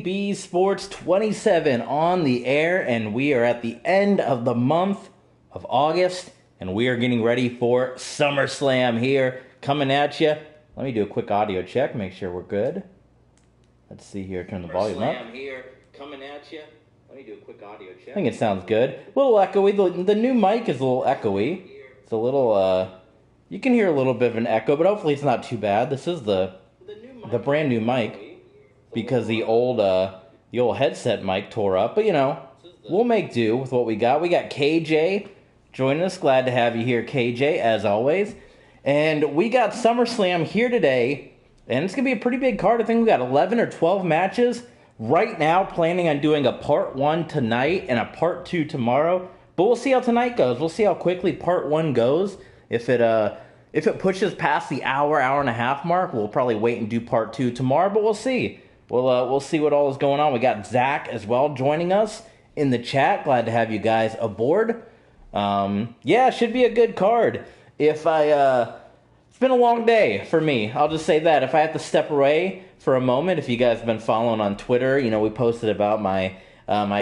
B Sports 27 on the air, and we are at the end of the month of August, and we are getting ready for SummerSlam here, coming at you. Let me do a quick audio check, make sure we're good. Let's see here, turn the volume up. SummerSlam here, coming at you. Let me do a quick audio check. I think it sounds good. A little echoey. The new mic is a little echoey. It's a little, you can hear a little bit of an echo, but hopefully it's not too bad. This is the brand new mic. Because the old headset mic tore up. But, you know, we'll make do with what we got. We got KJ joining us. Glad to have you here, KJ, as always. And we got SummerSlam here today. And it's going to be a pretty big card. I think we got 11 or 12 matches. Right now, planning on doing a part 1 tonight and a part 2 tomorrow. But we'll see how tonight goes. We'll see how quickly part 1 goes. If it pushes past the hour and a half mark, we'll probably wait and do part 2 tomorrow. But we'll see. We'll see what all is going on. We got Zach as well joining us in the chat. Glad to have you guys aboard. Yeah, should be a good card. It's been a long day for me. I'll just say that. If I have to step away for a moment, if you guys have been following on Twitter, you know, we posted about my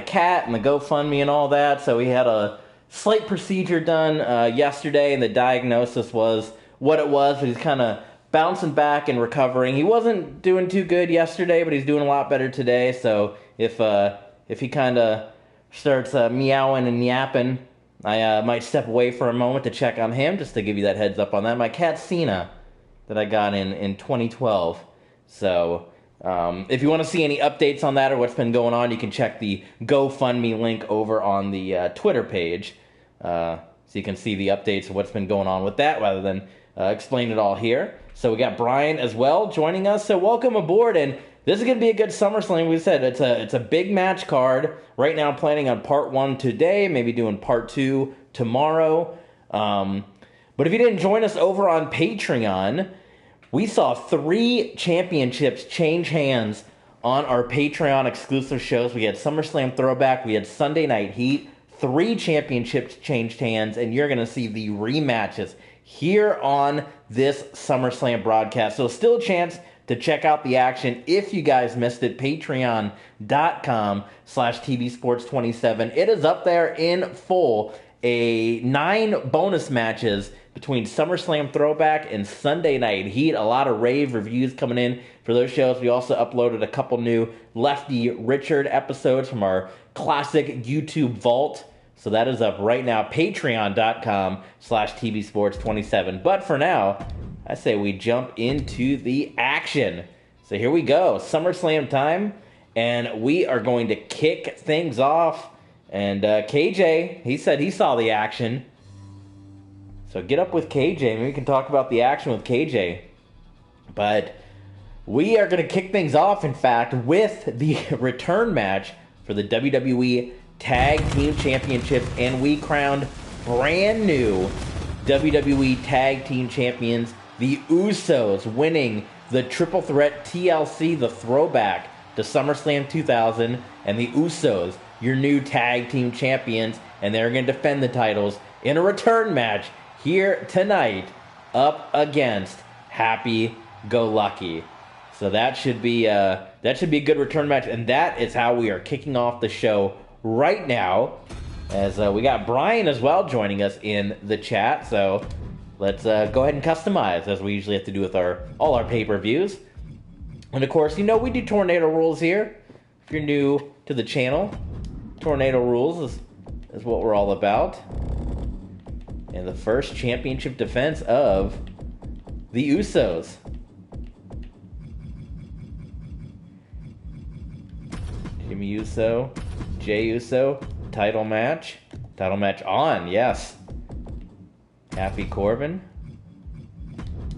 cat and the GoFundMe and all that. So we had a slight procedure done yesterday, and the diagnosis was what it was. But he's kind of bouncing back and recovering. He wasn't doing too good yesterday, but he's doing a lot better today. So if he kind of starts meowing and yapping, I might step away for a moment to check on him, just to give you that heads up on that. My cat Cena that I got in 2012. So if you want to see any updates on that or what's been going on, you can check the GoFundMe link over on the Twitter page. So you can see the updates of what's been going on with that rather than explain it all here. So we got Brian as well joining us. So welcome aboard, and this is going to be a good SummerSlam. We said it's a big match card. Right now, I'm planning on part 1 today, maybe doing part 2 tomorrow. But if you didn't join us over on Patreon, we saw 3 championships change hands on our Patreon exclusive shows. We had SummerSlam Throwback, we had Sunday Night Heat. 3 championships changed hands, and you're going to see the rematches here on this SummerSlam broadcast. So still a chance to check out the action if you guys missed it. Patreon.com/TBSports27. It is up there in full. 9 bonus matches between SummerSlam Throwback and Sunday Night Heat. A lot of rave reviews coming in for those shows. We also uploaded a couple new Lefty Richard episodes from our classic YouTube vault. So that is up right now, patreon.com/TBSports27. But for now, I say we jump into the action. So here we go, SummerSlam time, and we are going to kick things off. And KJ, he said he saw the action. So get up with KJ, maybe we can talk about the action with KJ. But we are going to kick things off, in fact, with the return match for the WWE Tag Team Championships, and we crowned brand new WWE Tag Team Champions, the Usos, winning the Triple Threat TLC, the throwback to SummerSlam 2000, and the Usos, your new Tag Team Champions, and they're going to defend the titles in a return match here tonight up against Happy Go Lucky. So that should be a good return match, and that is how we are kicking off the show right now, as we got Brian as well joining us in the chat. So let's go ahead and customize, as we usually have to do with all our pay-per-views. And of course, you know we do tornado rules here. If you're new to the channel, tornado rules is what we're all about. And the first championship defense of the Usos. Jimmy Uso, Jey Uso, title match on, yes. Happy Corbin,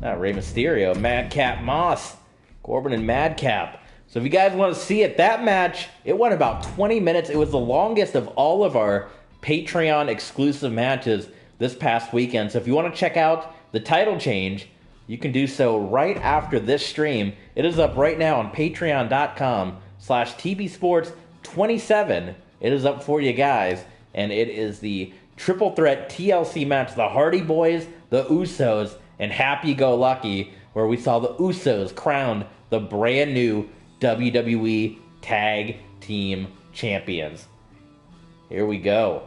Rey Mysterio, Madcap Moss, Corbin and Madcap. So if you guys want to see it, that match, it went about 20 minutes. It was the longest of all of our Patreon exclusive matches this past weekend. So if you want to check out the title change, you can do so right after this stream. It is up right now on patreon.com/TBSports27. It is up for you guys, and it is the Triple Threat TLC match, the Hardy Boys, the Usos, and Happy Go Lucky, where we saw the Usos crowned the brand new WWE Tag Team Champions. Here we go.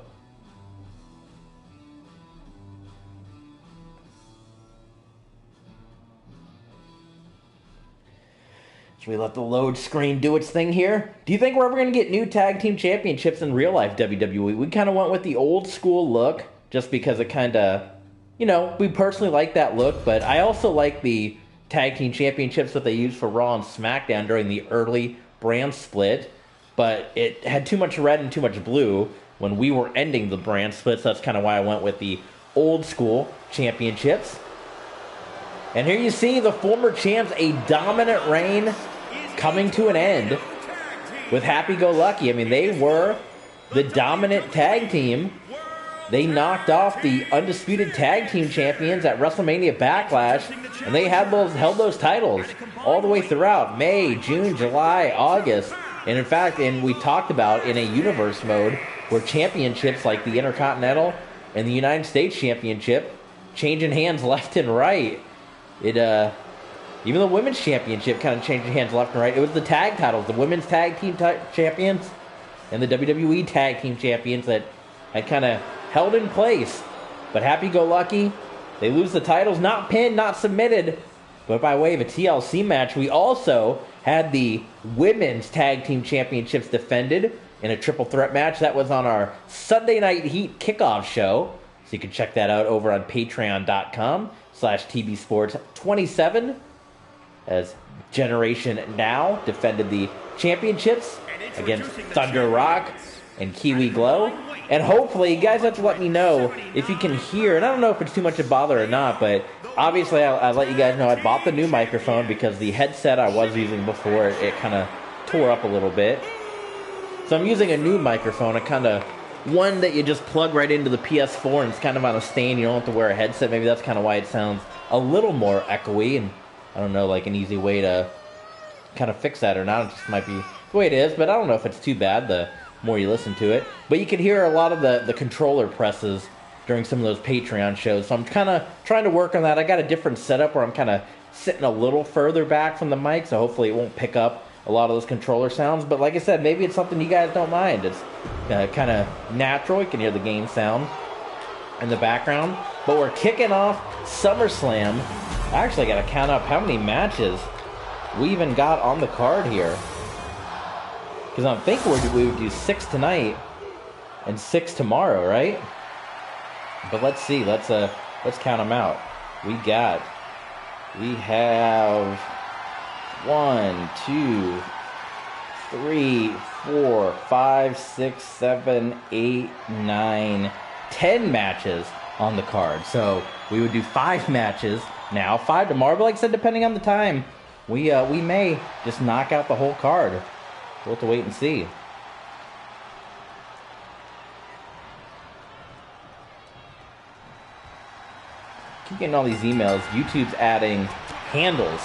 Should we let the load screen do its thing here? Do you think we're ever going to get new tag team championships in real life WWE? We kind of went with the old school look just because it kind of, you know, we personally like that look, but I also like the tag team championships that they used for Raw and SmackDown during the early brand split, but it had too much red and too much blue when we were ending the brand split, so that's kind of why I went with the old school championships. And here you see the former champs, a dominant reign coming to an end with Happy Go Lucky. I mean, they were the dominant tag team. They knocked off the undisputed tag team champions at WrestleMania Backlash, and they held those titles all the way throughout May, June, July, August. And in fact, we talked about in a universe mode where championships like the Intercontinental and the United States Championship changing hands left and right. Even the Women's Championship kind of changed hands left and right. It was the tag titles, the Women's Tag Team Champions and the WWE Tag Team Champions that had kind of held in place. But Happy Go Lucky, they lose the titles, not pinned, not submitted, but by way of a TLC match. We also had the Women's Tag Team Championships defended in a triple threat match. That was on our Sunday Night Heat kickoff show. So you can check that out over on patreon.com/TBSports27. As Generation Now defended the championships against Thunder Rock and Kiwi Glow. And hopefully, you guys have to let me know if you can hear, and I don't know if it's too much of a bother or not, but obviously I'll let you guys know I bought the new microphone because the headset I was using before, it kind of tore up a little bit. So I'm using a new microphone, one that you just plug right into the PS4 and it's kind of on a stand. You don't have to wear a headset. Maybe that's kind of why it sounds a little more echoey, and I don't know, like an easy way to kind of fix that or not. It just might be the way it is, but I don't know if it's too bad the more you listen to it. But you can hear a lot of the controller presses during some of those Patreon shows, so I'm kind of trying to work on that. I got a different setup where I'm kind of sitting a little further back from the mic, so hopefully it won't pick up a lot of those controller sounds. But like I said, maybe it's something you guys don't mind. It's kind of natural. You can hear the game sound in the background. But we're kicking off SummerSlam. I actually got to count up how many matches we even got on the card here, because I'm thinking we would do 6 tonight and 6 tomorrow, right? But let's see. Let's count them out. We have 1, 2, 3, 4, 5, 6, 7, 8, 9, 10 matches on the card. So we would do 5 matches now, 5 tomorrow. But like I said, depending on the time, we may just knock out the whole card. We'll have to wait and see. Keep getting all these emails. YouTube's adding handles.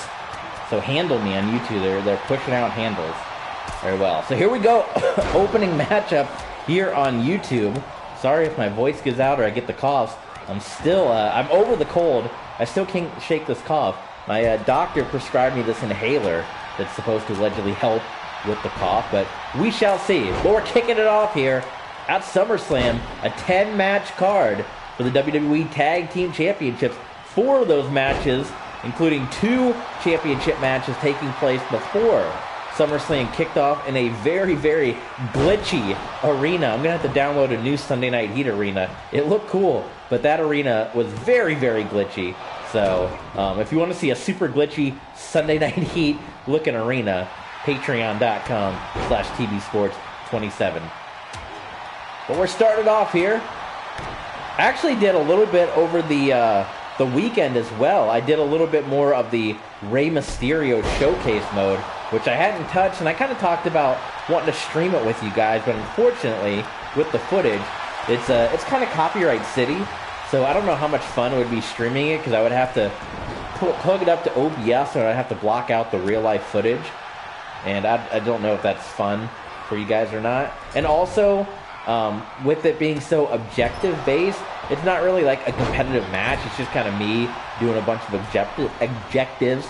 So handle me on YouTube. They're pushing out handles. Very well. So here we go. Opening matchup here on YouTube. Sorry if my voice gives out or I get the coughs. I'm over the cold. I still can't shake this cough. My doctor prescribed me this inhaler that's supposed to allegedly help with the cough, but we shall see. But we're kicking it off here at SummerSlam, a 10-match card for the WWE Tag Team Championships. 4 of those matches, including 2 championship matches taking place before SummerSlam kicked off in a very, very glitchy arena. I'm going to have to download a new Sunday Night Heat arena. It looked cool, but that arena was very, very glitchy. So if you want to see a super glitchy Sunday Night Heat looking arena, patreon.com/TBSports27. But we're started off here. I actually did a little bit over the weekend as well. I did a little bit more of the Rey Mysterio showcase mode, which I hadn't touched, and I kind of talked about wanting to stream it with you guys, but unfortunately, with the footage, it's kind of copyright city, so I don't know how much fun it would be streaming it, because I would have to plug it up to OBS, and I'd have to block out the real-life footage, and I don't know if that's fun for you guys or not. And also, with it being so objective-based, it's not really like a competitive match. It's just kind of me doing a bunch of objectives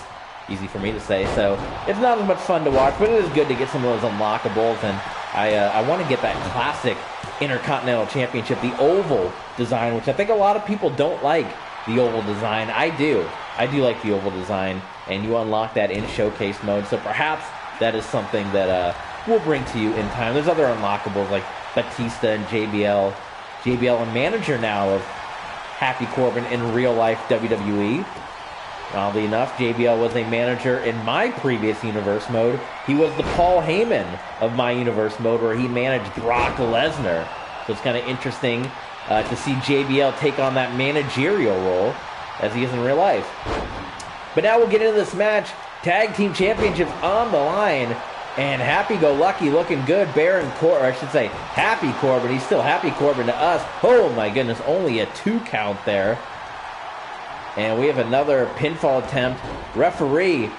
easy for me to say. So it's not as much fun to watch, but it is good to get some of those unlockables. And I want to get that classic Intercontinental Championship, the oval design, which I think a lot of people don't like the oval design. I do like the oval design, and you unlock that in showcase mode. So perhaps that is something that we'll bring to you in time. There's other unlockables like Batista and JBL a manager now of Happy Corbin in real life WWE. Oddly enough, JBL was a manager in my previous universe mode. He was the Paul Heyman of my universe mode, where he managed Brock Lesnar. So it's kind of interesting to see JBL take on that managerial role as he is in real life. But now we'll get into this match. Tag Team Championships on the line. And Happy-Go-Lucky looking good. Baron Corbin, or I should say Happy Corbin. He's still Happy Corbin to us. Oh my goodness, only a 2 count there. And we have another pinfall attempt. Referee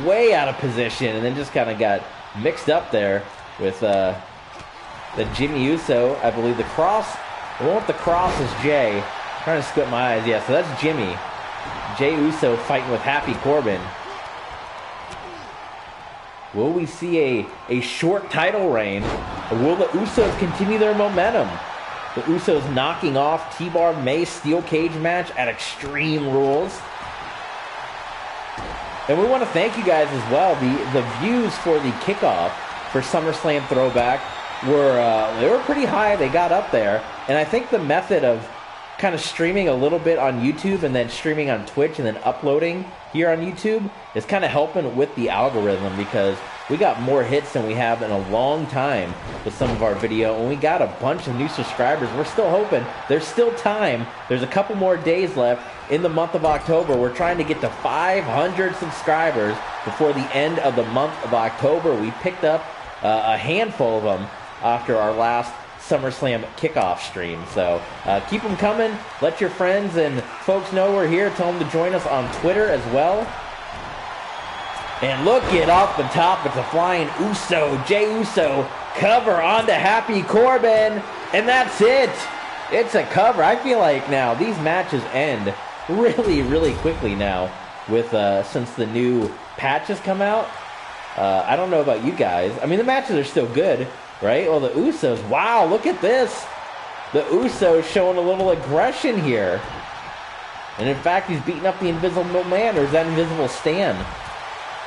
way out of position, and then just kind of got mixed up there with the Jimmy Uso. I believe the cross. The one with the cross is Jay. I'm trying to squint my eyes. Yeah, so that's Jimmy. Jay Uso fighting with Happy Corbin. Will we see a short title reign? Or will the Usos continue their momentum? The Usos knocking off T-Bar Mace steel cage match at Extreme Rules. And we want to thank you guys as well. The views for the kickoff for SummerSlam Throwback were pretty high. They got up there. And I think the method of kind of streaming a little bit on YouTube and then streaming on Twitch and then uploading here on YouTube is kind of helping with the algorithm, because we got more hits than we have in a long time with some of our video, and we got a bunch of new subscribers. We're still hoping. There's still time. There's a couple more days left in the month of October. We're trying to get to 500 subscribers before the end of the month of October. We picked up a handful of them after our last SummerSlam kickoff stream. So keep them coming. Let your friends and folks know we're here. Tell them to join us on Twitter as well. And look it off the top. It's a flying Uso. Jey Uso cover onto Happy Corbin. And that's it. It's a cover. I feel like now these matches end really, really quickly now with since the new patches come out. I don't know about you guys. I mean, the matches are still good, right? Well, the Usos, wow, look at this. The Usos showing a little aggression here. And in fact, he's beating up the Invisible Man, or is that Invisible Stan?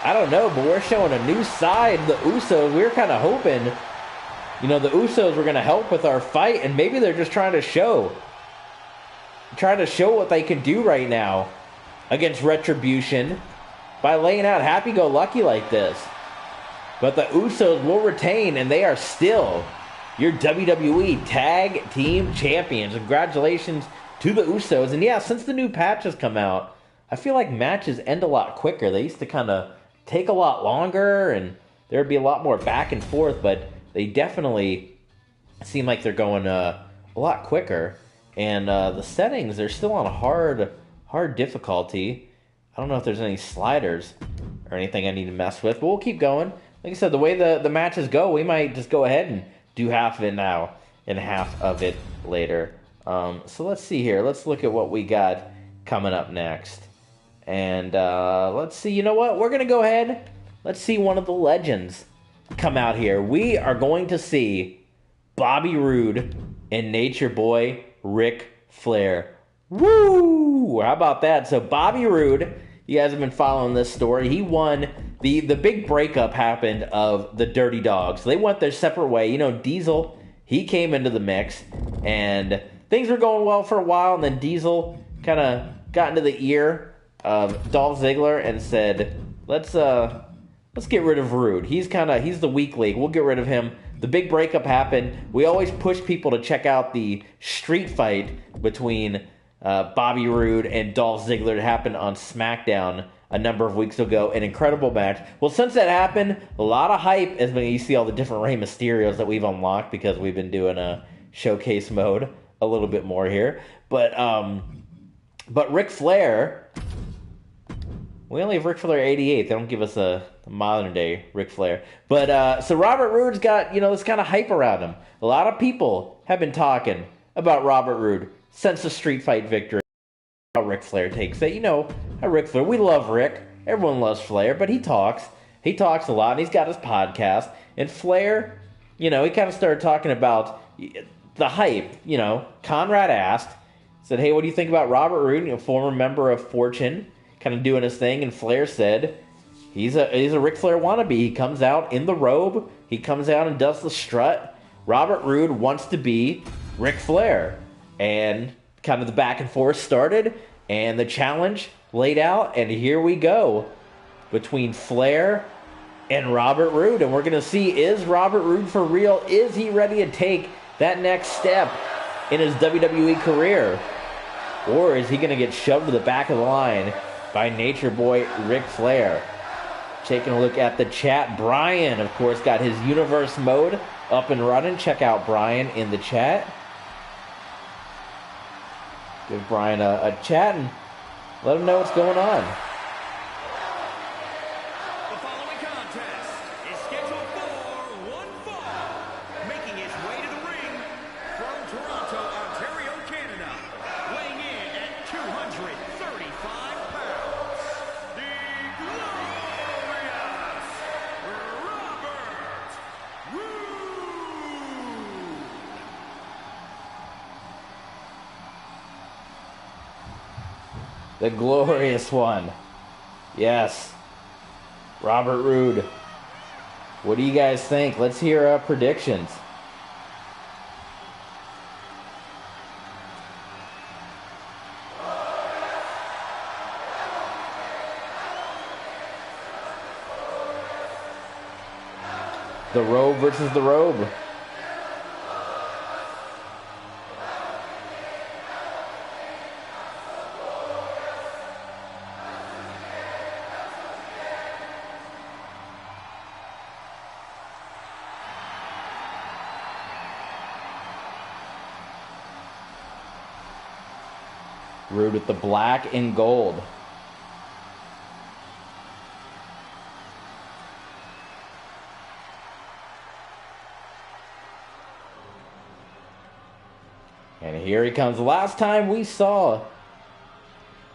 I don't know, but we're showing a new side. The Usos, we were kind of hoping, the Usos were going to help with our fight, and maybe they're just trying to show what they can do right now against Retribution by laying out Happy-Go-Lucky like this. But the Usos will retain, and they are still your WWE Tag Team Champions. Congratulations to the Usos. And yeah, since the new patches come out, I feel like matches end a lot quicker. They used to kind of take a lot longer, and there would be a lot more back and forth, but they definitely seem like they're going a lot quicker. And the settings, they're still on a hard difficulty. I don't know if there's any sliders or anything I need to mess with, but we'll keep going. Like I said, the way the matches go, we might just go ahead and do half of it now and half of it later. So let's see here. Let's look at what we got coming up next. And let's see. You know what? We're going to go ahead. Let's see one of the legends come out here. We are going to see Bobby Roode and Nature Boy Ric Flair. Woo! How about that? So Bobby Roode, you guys have been following this story. He won. The big breakup happened of the Dirty Dogs. They went their separate way. Diesel, he came into the mix, and things were going well for a while, and then Diesel kind of got into the ear of Dolph Ziggler and said, let's get rid of Roode. He's the weak link. We'll get rid of him. The big breakup happened. We always push people to check out the street fight between Bobby Roode and Dolph Ziggler. It happened on SmackDown a number of weeks ago. An incredible match. Well, since that happened, a lot of hype as when you see all the different Rey Mysterios that we've unlocked, because we've been doing a showcase mode a little bit more here. But Ric Flair, we only have Ric Flair 88. They don't give us a modern day Ric Flair. But so Robert Roode's got this kind of hype around him. A lot of people have been talking about Robert Roode since the street fight victory. How Ric Flair takes it. Ric Flair, we love Rick. Everyone loves Flair, but he talks. He talks a lot, and he's got his podcast. And Flair, he kind of started talking about the hype. Conrad asked, said, hey, what do you think about Robert Roode, a former member of Fortune, kind of doing his thing? And Flair said, he's a Ric Flair wannabe. He comes out in the robe. He comes out and does the strut. Robert Roode wants to be Ric Flair. And kind of the back and forth started, and the challenge laid out, and here we go between Flair and Robert Roode. And we're going to see, is Robert Roode for real? Is he ready to take that next step in his WWE career? Or is he going to get shoved to the back of the line by Nature Boy Ric Flair? Taking a look at the chat, Brian, of course, got his universe mode up and running. Check out Brian in the chat. Give Brian a chat and let him know what's going on. The following contest is scheduled for one fall. Making his way to the ring from Toronto, Ontario, Canada. Weighing in at 235 pounds. The glorious Robert Roode. The glorious one. Yes. Robert Roode. What do you guys think? Let's hear predictions. The robe versus the robe. Roode with the black and gold. And here he comes. Last time we saw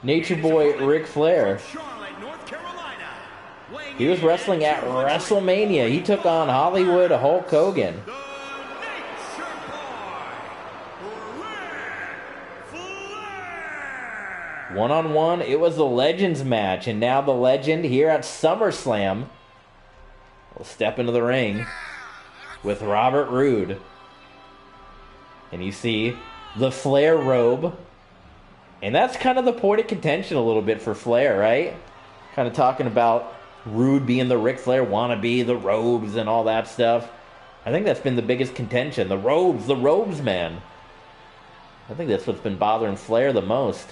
Nature Boy Ric Flair, he was wrestling at WrestleMania. He took on Hollywood Hulk Hogan. One-on-one, it was the Legends match, and now the Legend here at SummerSlam will step into the ring with Robert Roode. And you see the Flair robe, and that's kind of the point of contention a little bit for Flair, right? Kind of talking about Roode being the Ric Flair wannabe, the robes and all that stuff. I think that's been the biggest contention, the robes, man. I think that's what's been bothering Flair the most.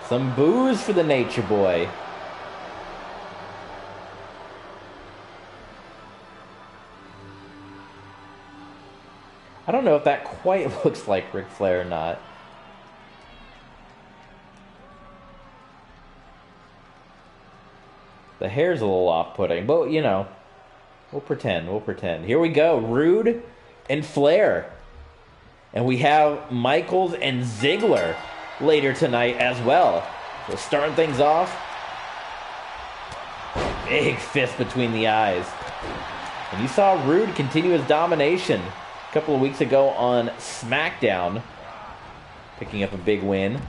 Some boos for the Nature Boy. I don't know if that quite looks like Ric Flair or not. The hair's a little off-putting, but we'll pretend. Here we go, Roode and Flair. And we have Michaels and Ziggler later tonight as well. So starting things off, big fist between the eyes. And you saw Roode continue his domination a couple of weeks ago on SmackDown, picking up a big win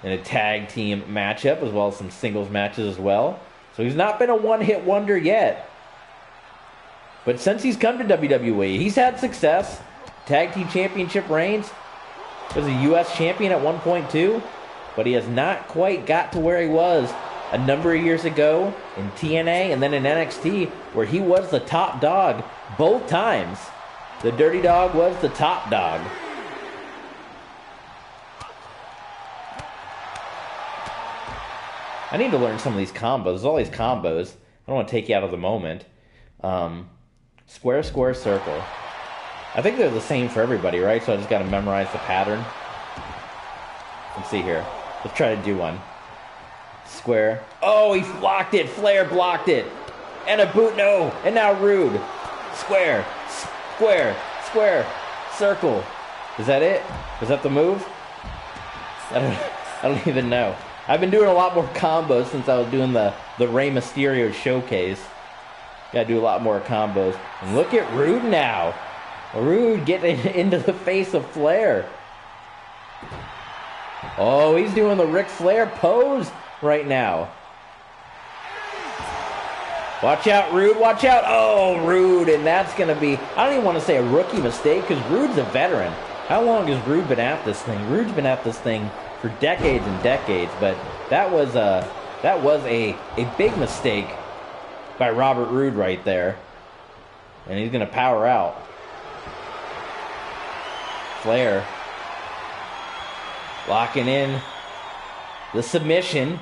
in a tag team matchup as well as some singles matches as well. So he's not been a one-hit wonder yet. But since he's come to WWE, he's had success. Tag team championship reigns. Was a U.S. champion at one point too, but he has not quite got to where he was a number of years ago in TNA and then in NXT, where he was the top dog both times. The Dirty Dog was the top dog. I need to learn some of these combos. There's all these combos. I don't want to take you out of the moment. Square, square, circle. I think they're the same for everybody, right? So I just got to memorize the pattern. Let's see here. Let's try to do one. Square. Oh, he blocked it. Flair blocked it. And a boot. No. And now Roode. Square. Square. Square. Circle. Is that it? Is that the move? I don't even know. I've been doing a lot more combos since I was doing the Rey Mysterio showcase. Gotta do a lot more combos. And look at Roode now. Roode getting into the face of Flair. Oh, he's doing the Ric Flair pose right now. Watch out, Roode. Watch out. Oh, Roode. And that's going to be, I don't even want to say a rookie mistake because Roode's a veteran. How long has Roode been at this thing? Roode's been at this thing for decades and decades. But that was a big mistake by Robert Roode right there. And he's going to power out. Flair locking in the submission.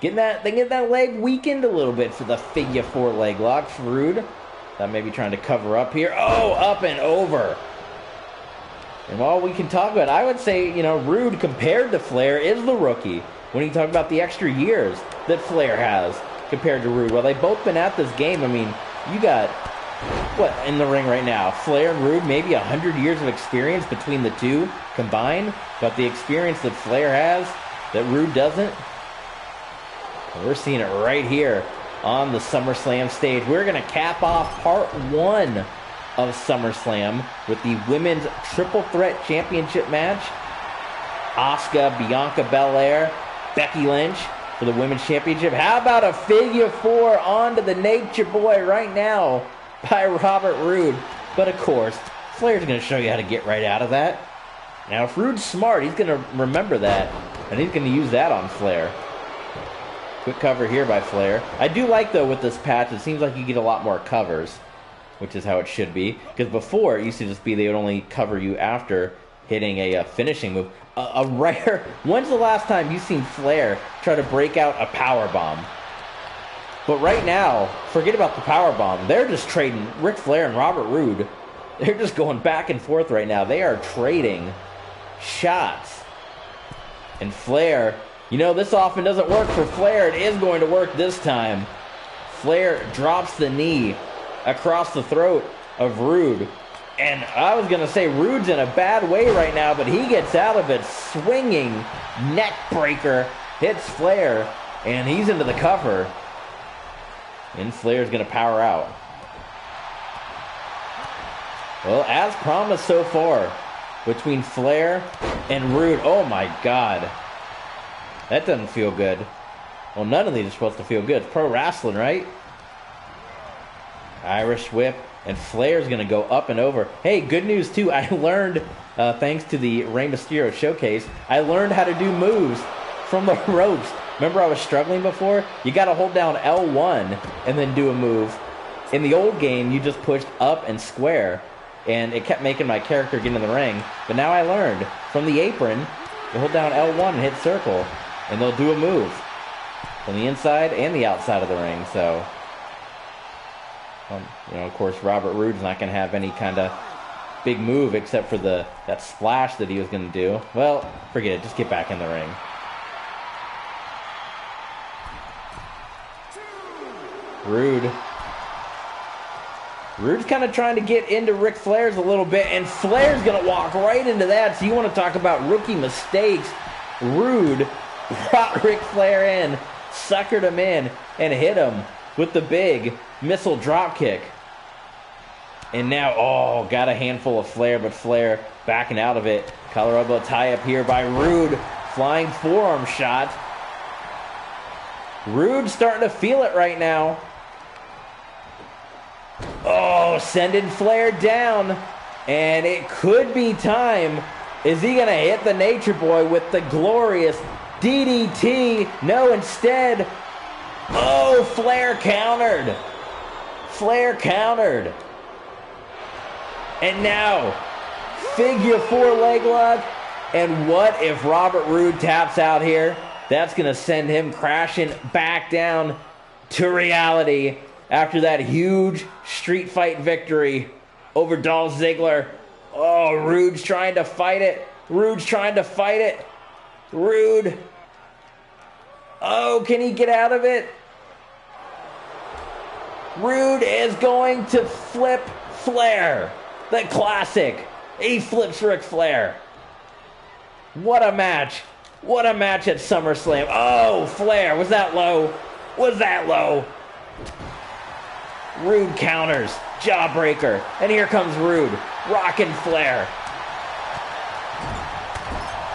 They get that leg weakened a little bit for the figure four leg lock for Roode. That may be trying to cover up here. Oh, up and over. And while we can talk about it, I would say, Roode compared to Flair is the rookie. When you talk about the extra years that Flair has compared to Roode. Well, they've both been at this game. I mean, you got, what, in the ring right now? Flair and Roode, maybe 100 years of experience between the two combined. But the experience that Flair has, that Roode doesn't, we're seeing it right here on the SummerSlam stage. We're going to cap off part 1 of SummerSlam with the Women's Triple Threat Championship match. Asuka, Bianca Belair, Becky Lynch for the Women's Championship. How about a figure four onto the Nature Boy right now by Robert Roode? But of course, Flair's going to show you how to get right out of that. Now, if Roode's smart, he's going to remember that, and he's going to use that on Flair. Quick cover here by Flair. I do like, though, with this patch, it seems like you get a lot more covers, which is how it should be. Because before, it used to just be they would only cover you after hitting a finishing move. A rare... When's the last time you've seen Flair try to break out a powerbomb? But right now, forget about the powerbomb. They're just trading Ric Flair and Robert Roode. They're just going back and forth right now. They are trading shots. And Flair... this often doesn't work for Flair. It is going to work this time. Flair drops the knee across the throat of Roode. And I was going to say Roode's in a bad way right now, but he gets out of it. Swinging neck breaker hits Flair, and he's into the cover. And Flair's going to power out. Well, as promised so far, between Flair and Roode. Oh my God. That doesn't feel good. Well, none of these are supposed to feel good. It's pro wrestling, right? Irish whip. And Flair's going to go up and over. Hey, good news, too. I learned, thanks to the Rey Mysterio showcase, I learned how to do moves from the ropes. Remember I was struggling before? You got to hold down L1 and then do a move. In the old game, you just pushed up and square. And it kept making my character get in the ring. But now I learned, from the apron, you hold down L1 and hit circle. And they'll do a move from the inside and the outside of the ring. So, of course, Robert Roode's not going to have any kind of big move except for that splash that he was going to do. Well, forget it. Just get back in the ring. Roode's kind of trying to get into Ric Flair's a little bit, and Flair's going to walk right into that. So you want to talk about rookie mistakes. Roode brought Ric Flair in, suckered him in, and hit him with the big missile drop kick. And now, got a handful of Flair, but Flair backing out of it. Collar elbow tie up here by Roode. Flying forearm shot. Roode starting to feel it right now. Sending Flair down. And it could be time. Is he going to hit the Nature Boy with the glorious DDT? No, instead. Flair countered. And now, figure four leg lock. And what if Robert Roode taps out here? That's going to send him crashing back down to reality after that huge street fight victory over Dolph Ziggler. Roode's trying to fight it. Roode. Can he get out of it? Roode is going to flip Flair. The classic. He flips Ric Flair. What a match. What a match at SummerSlam. Oh, Flair. Was that low? Was that low? Roode counters. Jawbreaker. And here comes Roode. Rockin' Flair.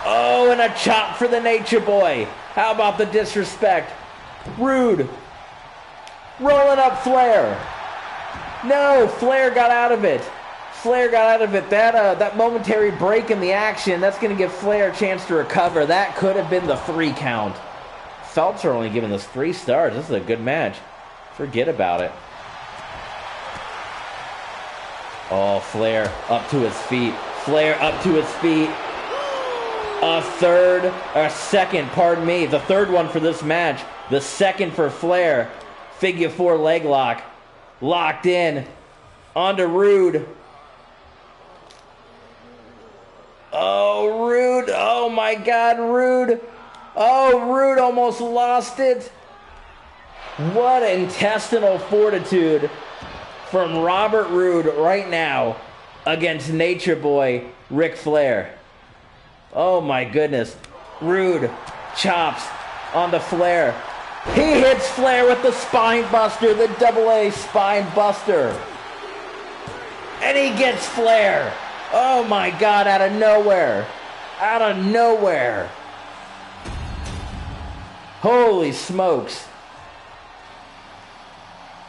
Oh, and a chop for the Nature Boy. How about the disrespect? Roode. Rolling up Flair. No, Flair got out of it. Flair got out of it. That momentary break in the action, that's going to give Flair a chance to recover. That could have been the 3 count. Phelps are only giving this 3 stars. This is a good match. Forget about it. Oh, Flair up to his feet. Flair up to his feet. A second, pardon me. The third one for this match. The second for Flair. Figure 4 leg lock. Locked in. Onto Roode. Oh, Roode. Oh, my God, Roode. Oh, Roode almost lost it. What intestinal fortitude from Robert Roode right now against Nature Boy Ric Flair. Oh, my goodness. Roode chops onto Flair. He hits Flair with the spine buster, the AA spine buster. And he gets Flair. Oh my God, out of nowhere. Out of nowhere. Holy smokes.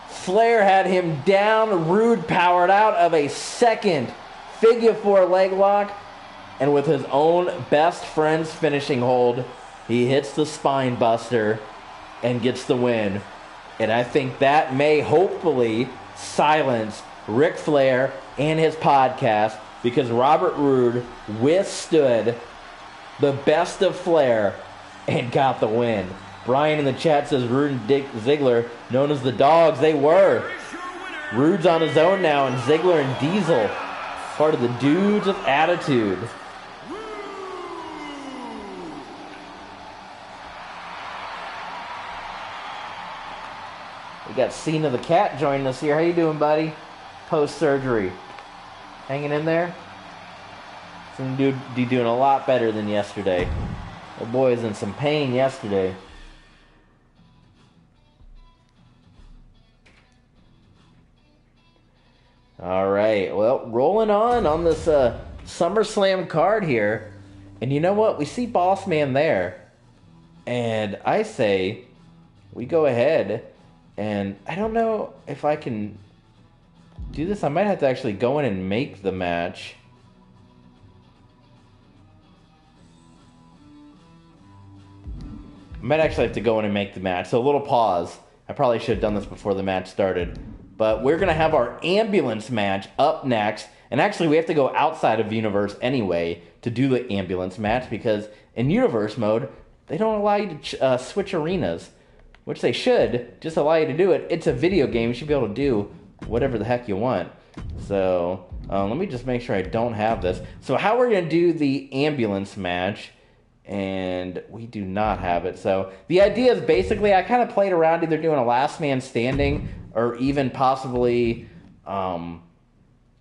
Flair had him down. Roode powered out of a second figure 4 leg lock. And with his own best friend's finishing hold, he hits the spine buster and gets the win. And I think that may hopefully silence Ric Flair and his podcast, because Robert Roode withstood the best of Flair and got the win. Brian in the chat says Roode and Dick Ziggler, known as the Dogs, they were. Roode's on his own now, and Ziggler and Diesel, part of the Dudes of Attitude. We got Cena the Cat joining us here. How you doing, buddy? Post-surgery. Hanging in there? Seemed to be doing a lot better than yesterday. The boy was in some pain yesterday. All right. Well, rolling on this SummerSlam card here. And you know what? We see Boss Man there. And I say we go ahead. And I don't know if I can do this. I might have to actually go in and make the match. I might actually have to go in and make the match. So a little pause. I probably should have done this before the match started. But we're going to have our ambulance match up next. And actually, we have to go outside of Universe anyway to do the ambulance match, because in Universe mode, they don't allow you to switch arenas. Which they should, just allow you to do it. It's a video game. You should be able to do whatever the heck you want. So, let me just make sure I don't have this. So, how we're going to do the ambulance match, and we do not have it. So, the idea is basically, I kind of played around either doing a last man standing, or even possibly some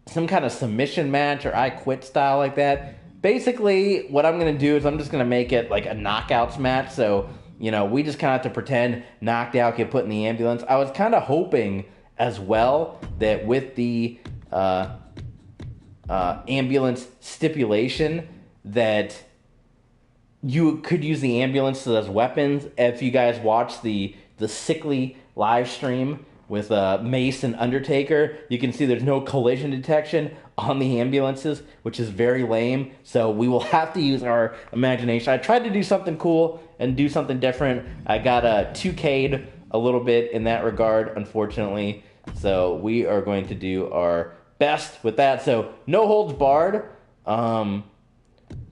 kind of submission match, or I quit style like that. Basically, what I'm going to do is I'm just going to make it like a knockouts match. So, you know, we just kind of have to pretend knocked out, get put in the ambulance. I was kind of hoping as well that with the ambulance stipulation that you could use the ambulances as weapons. If you guys watch the sickly live stream with Mace and Undertaker, you can see there's no collision detection on the ambulances, which is very lame. So we will have to use our imagination. I tried to do something cool and do something different. I got 2K'd a little bit in that regard, unfortunately. So we are going to do our best with that. So no holds barred.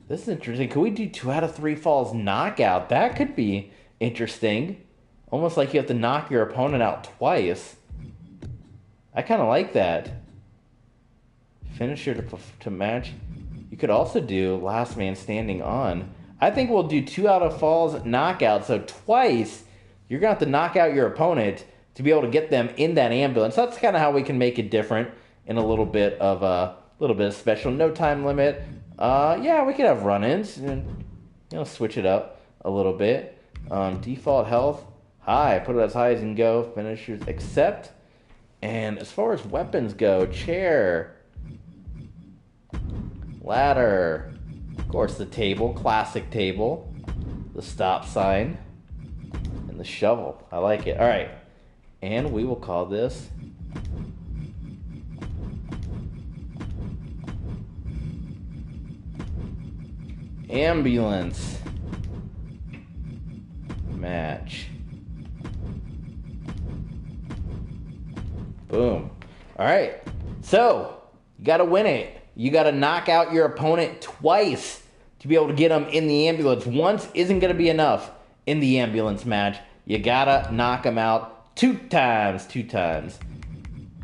This is interesting. Could we do 2 out of 3 falls knockout? That could be interesting. Almost like you have to knock your opponent out twice. I kind of like that. Finisher to match. You could also do last man standing on. I think we'll do 2 out of falls knockout. So twice, you're going to have to knock out your opponent to be able to get them in that ambulance. That's kind of how we can make it different in a little bit of special. No time limit. Yeah, we could have run-ins and switch it up. a little bit. Default health, high. Put it as high as you can go. Finishers, accept. And as far as weapons go, chair, ladder, of course the table, classic table, the stop sign, and the shovel. I like it. All right. And we will call this ambulance match. Boom. All right. So, you got to win it. You got to knock out your opponent twice to be able to get them in the ambulance. Once isn't going to be enough in the ambulance match. You got to knock them out two times.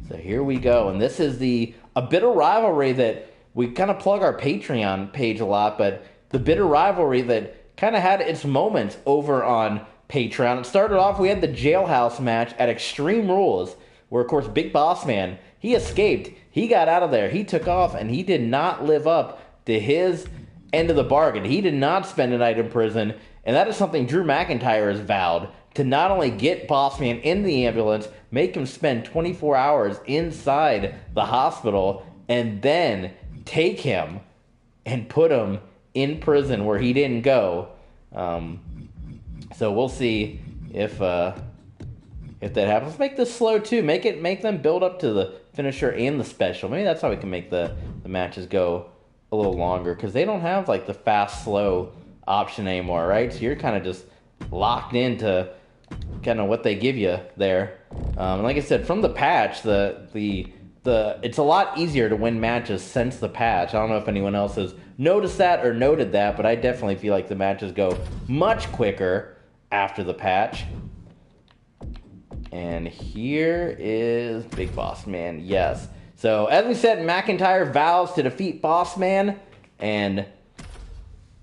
So here we go. And this is a bitter rivalry that we kind of plug our Patreon page a lot, but the bitter rivalry that kind of had its moments over on Patreon. It started off, we had the jailhouse match at Extreme Rules, where, of course, Big Boss Man, he escaped. He got out of there. He took off, and he did not live up to his end of the bargain. He did not spend a night in prison, and that is something Drew McIntyre has vowed, to not only get Boss Man in the ambulance, make him spend 24 hours inside the hospital, and then take him and put him in prison where he didn't go. So we'll see if that happens. Let's make this slow too. Make them build up to the finisher and the special. Maybe that's how we can make the matches go a little longer, because they don't have like the fast slow option anymore, right? So you're kind of just locked into kind of what they give you there. And like I said, from the patch, it's a lot easier to win matches since the patch. I don't know if anyone else has noticed that or noted that, but I definitely feel like the matches go much quicker after the patch. And here is Big Boss Man. Yes. So, as we said, McIntyre vows to defeat Boss Man and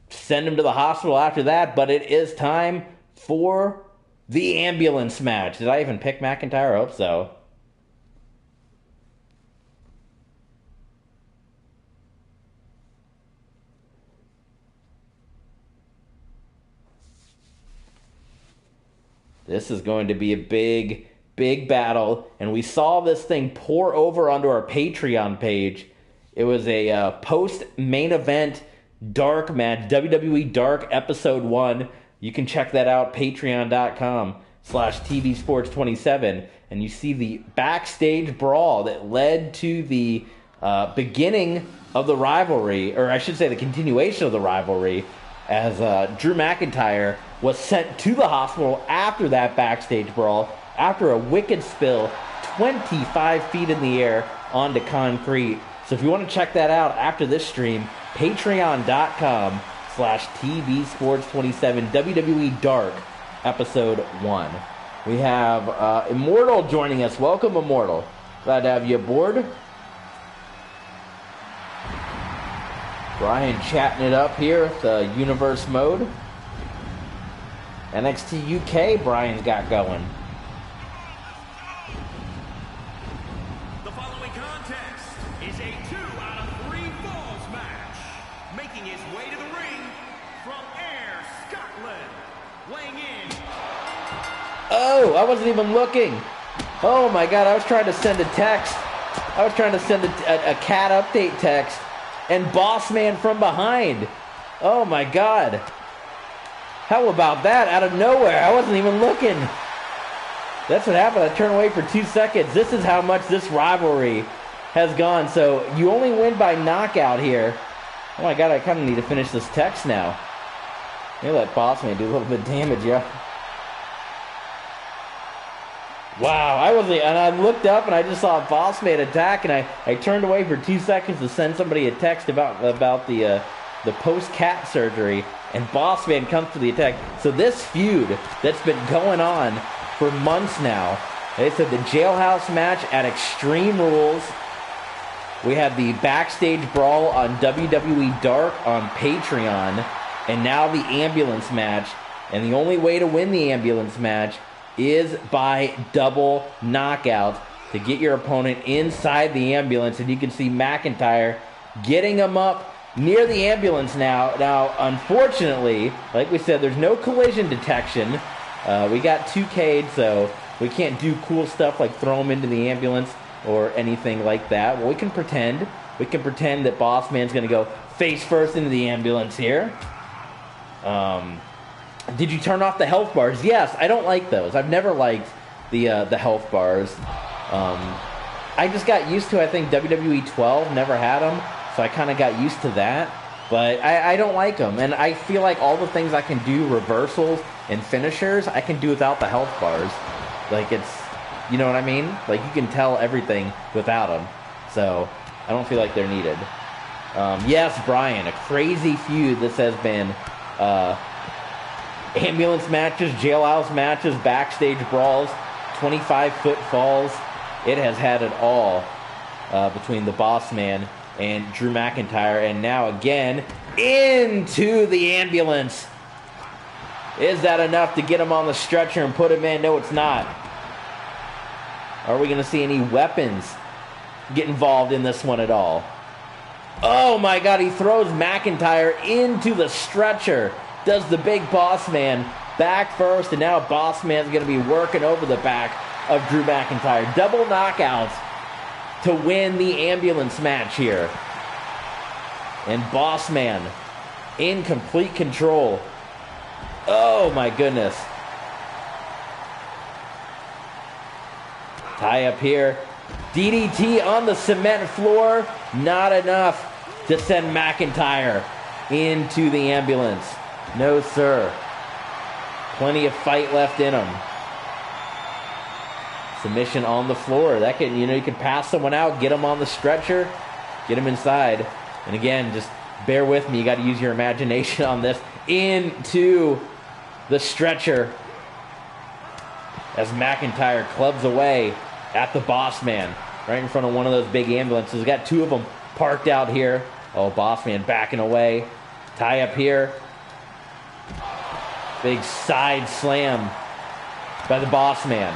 send him to the hospital after that, but it is time for the ambulance match. Did I even pick McIntyre? I hope so. This is going to be a big, big battle, and we saw this thing pour over onto our Patreon page. It was a post-main event dark match, WWE Dark Episode 1. You can check that out, patreon.com/tvsports27, and you see the backstage brawl that led to the beginning of the rivalry, or I should say the continuation of the rivalry, as Drew McIntyre was sent to the hospital after that backstage brawl, after a wicked spill 25 feet in the air onto concrete. So if you want to check that out after this stream, patreon.com/tvsports27, WWE Dark Episode 1. We have Immortal joining us. Welcome, Immortal. Glad to have you aboard. Brian chatting it up here with the Universe mode. NXT UK, Brian's got going. The following contest is a 2-out-of-3 falls match. Making his way to the ring from Ayr, Scotland, weighing in. Oh, I wasn't even looking. Oh my God, I was trying to send a text. I was trying to send a cat update text. And Boss Man from behind. Oh my God. How about that? Out of nowhere. I wasn't even looking. That's what happened. I turned away for 2 seconds. This is how much this rivalry has gone. So you only win by knockout here. Oh my God, I kind of need to finish this text now. Maybe let Boss Man do a little bit of damage, yeah. Wow, and I looked up and I just saw Boss Man attack, and I turned away for 2 seconds to send somebody a text about the post-cat surgery, and Boss Man comes to the attack. So this feud that's been going on for months now, they said the jailhouse match at Extreme Rules. We had the backstage brawl on WWE Dark on Patreon, and now the ambulance match. And the only way to win the ambulance match is by double knockout to get your opponent inside the ambulance. And you can see McIntyre getting him up near the ambulance now. Now, unfortunately, like we said, there's no collision detection. We got 2K'd, so we can't do cool stuff like throw him into the ambulance or anything like that. Well, we can pretend. We can pretend that Boss Man's going to go face first into the ambulance here. Did you turn off the health bars? Yes, I don't like those. I've never liked the health bars. I just got used to, I think, WWE 12 never had them, so I kind of got used to that. But I don't like them, and I feel like all the things I can do, reversals and finishers, I can do without the health bars. Like, it's, you know what I mean? Like, you can tell everything without them. So, I don't feel like they're needed. Yes, Brian, a crazy feud this has been. Ambulance matches, jailhouse matches, backstage brawls, 25-foot falls. It has had it all between the Boss Man and Drew McIntyre. And now again, into the ambulance. Is that enough to get him on the stretcher and put him in? No, it's not. Are we going to see any weapons get involved in this one at all? Oh my God, he throws McIntyre into the stretcher. Does the big Boss Man back first, and now Boss Man's going to be working over the back of Drew McIntyre. Double knockouts to win the ambulance match here. And Boss Man in complete control. Oh my goodness. Tie up here. DDT on the cement floor. Not enough to send McIntyre into the ambulance. No, sir. Plenty of fight left in him. Submission on the floor. That can, you can pass someone out, get him on the stretcher, get him inside. And again, just bear with me. You got to use your imagination on this. Into the stretcher as McIntyre clubs away at the Boss Man right in front of one of those big ambulances. Got two of them parked out here. Oh, Boss Man backing away. Tie up here. Big side slam by the Boss Man.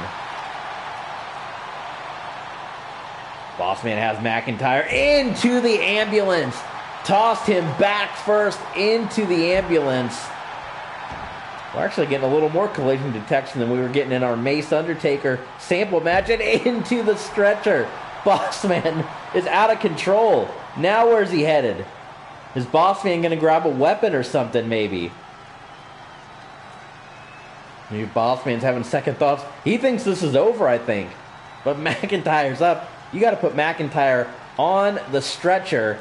Boss Man has McIntyre into the ambulance. Tossed him back first into the ambulance. We're actually getting a little more collision detection than we were getting in our Mace Undertaker sample match. And into the stretcher. Boss Man is out of control. Now where's he headed? Is Boss Man going to grab a weapon or something maybe? Maybe Boss Man's having second thoughts. He thinks this is over, I think. But McIntyre's up. You got to put McIntyre on the stretcher.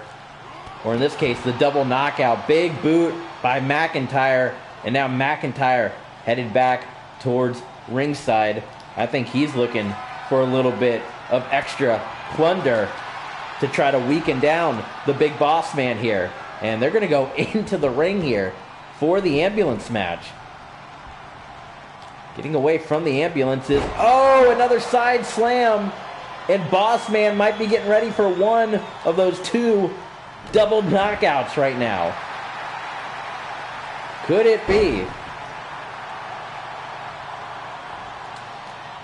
Or in this case, the double knockout. Big boot by McIntyre. And now McIntyre headed back towards ringside. I think he's looking for a little bit of extra plunder to try to weaken down the big Boss Man here. And they're going to go into the ring here for the ambulance match. Getting away from the ambulances. Oh, another side slam. And Boss Man might be getting ready for one of those two double knockouts right now. Could it be?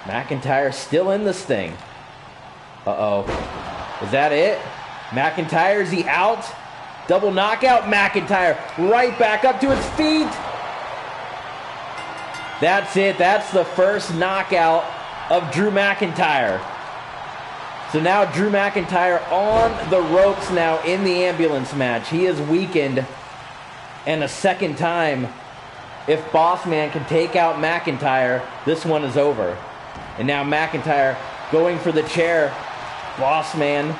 McIntyre still in this thing. Uh-oh. Is that it? McIntyre, is he out? Double knockout. McIntyre right back up to his feet. That's it. That's the first knockout of Drew McIntyre. So now Drew McIntyre on the ropes now in the ambulance match. He is weakened. And a second time, if Boss Man can take out McIntyre, this one is over. And now McIntyre going for the chair. Boss Man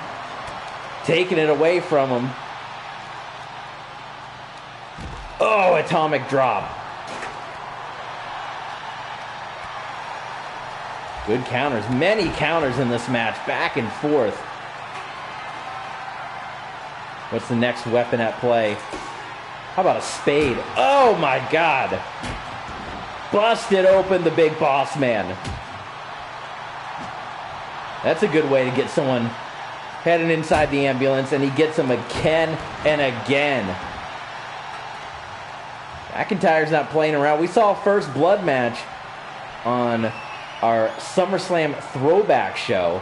taking it away from him. Oh, atomic drop. Good counters. Many counters in this match. Back and forth. What's the next weapon at play? How about a spade? Oh my God. Busted open the big Boss Man. That's a good way to get someone heading inside the ambulance, and he gets him again and again. McIntyre's not playing around. We saw a first blood match on our SummerSlam throwback show.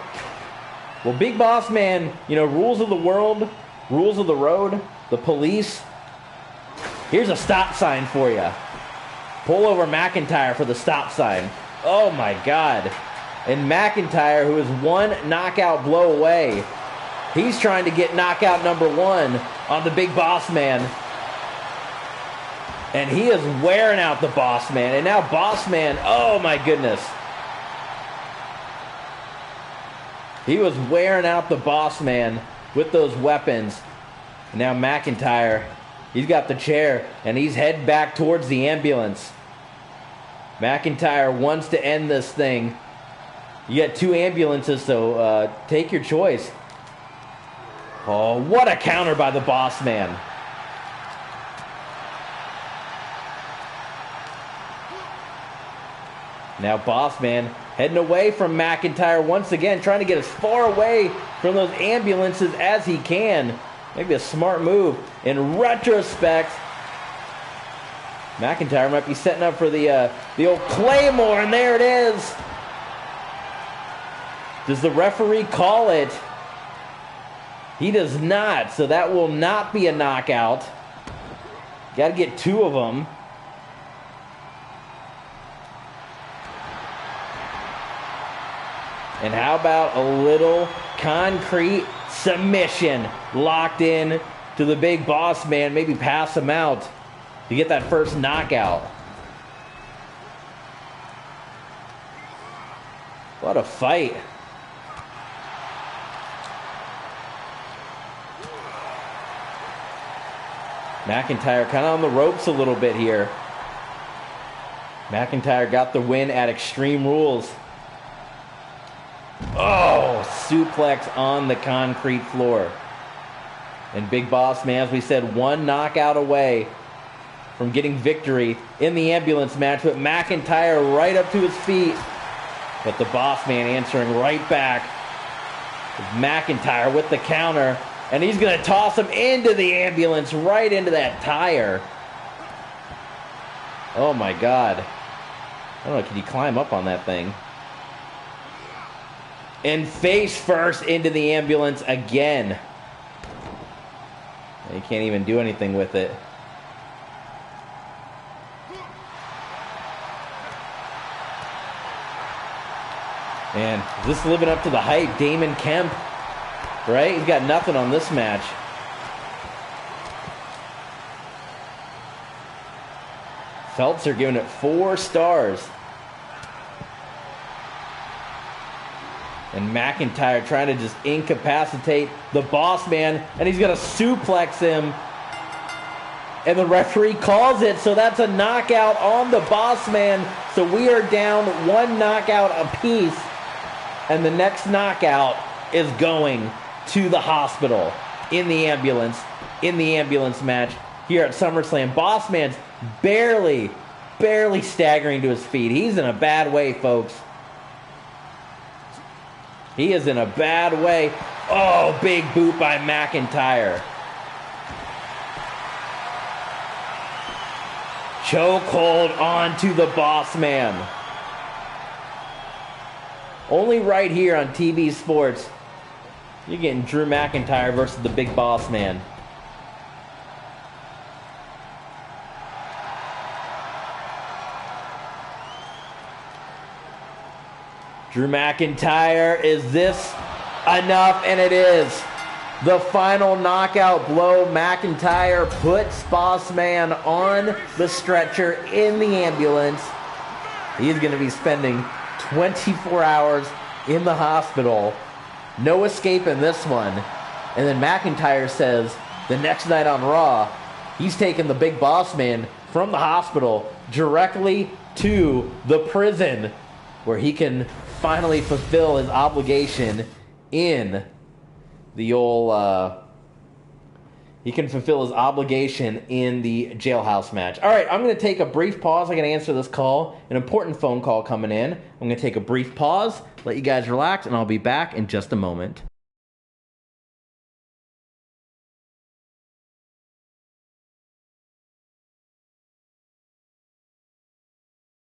Well, Big Boss Man, rules of the world, rules of the road. The police. Here's a stop sign for you. Pull over McIntyre for the stop sign. Oh my God. And McIntyre, who is one knockout blow away, he's trying to get knockout number 1 on the Big Boss Man. And he is wearing out the Boss Man. And now Boss Man, oh my goodness. He was wearing out the Boss Man with those weapons. And now McIntyre, he's got the chair and he's heading back towards the ambulance. McIntyre wants to end this thing. You got 2 ambulances, so take your choice. Oh, what a counter by the Boss Man. Now Boss Man heading away from McIntyre once again, trying to get as far away from those ambulances as he can. Maybe a smart move. In retrospect, McIntyre might be setting up for the old Claymore, and there it is. Does the referee call it? He does not, so that will not be a knockout. Got to get 2 of them. And how about a little concrete submission locked in to the Big Boss Man? Maybe pass him out to get that first knockout. What a fight. McIntyre kind of on the ropes a little bit here. McIntyre got the win at Extreme Rules. Oh, suplex on the concrete floor. And Big Boss Man, as we said, 1 knockout away from getting victory in the ambulance match, with McIntyre right up to his feet. But the Boss Man answering right back. McIntyre with the counter, and he's going to toss him into the ambulance, right into that tire. Oh my God. I don't know, can he climb up on that thing? And face first into the ambulance again. He can't even do anything with it. Man, is this living up to the hype? Damon Kemp, right? He's got nothing on this match. Feltzer giving it 4 stars. And McIntyre trying to just incapacitate the Boss Man, and he's going to suplex him. And the referee calls it, so that's a knockout on the Boss Man. So we are down 1 knockout apiece. And the next knockout is going to the hospital in the ambulance match here at SummerSlam. Boss Man's barely staggering to his feet. He's in a bad way, folks. He is in a bad way. Oh, big boot by McIntyre. Chokehold onto the Boss Man. Only right here on TV Sports, you're getting Drew McIntyre versus the Big Boss Man. Drew McIntyre, is this enough? And it is. The final knockout blow. McIntyre puts Boss Man on the stretcher in the ambulance. He's going to be spending 24 hours in the hospital. No escape in this one. And then McIntyre says the next night on Raw, he's taking the Big Boss Man from the hospital directly to the prison, where he can finally fulfill his obligation in the old, he can fulfill his obligation in the jailhouse match. All right, I'm going to take a brief pause. I'm going to answer this call, an important phone call coming in. I'm going to take a brief pause, let you guys relax, and I'll be back in just a moment.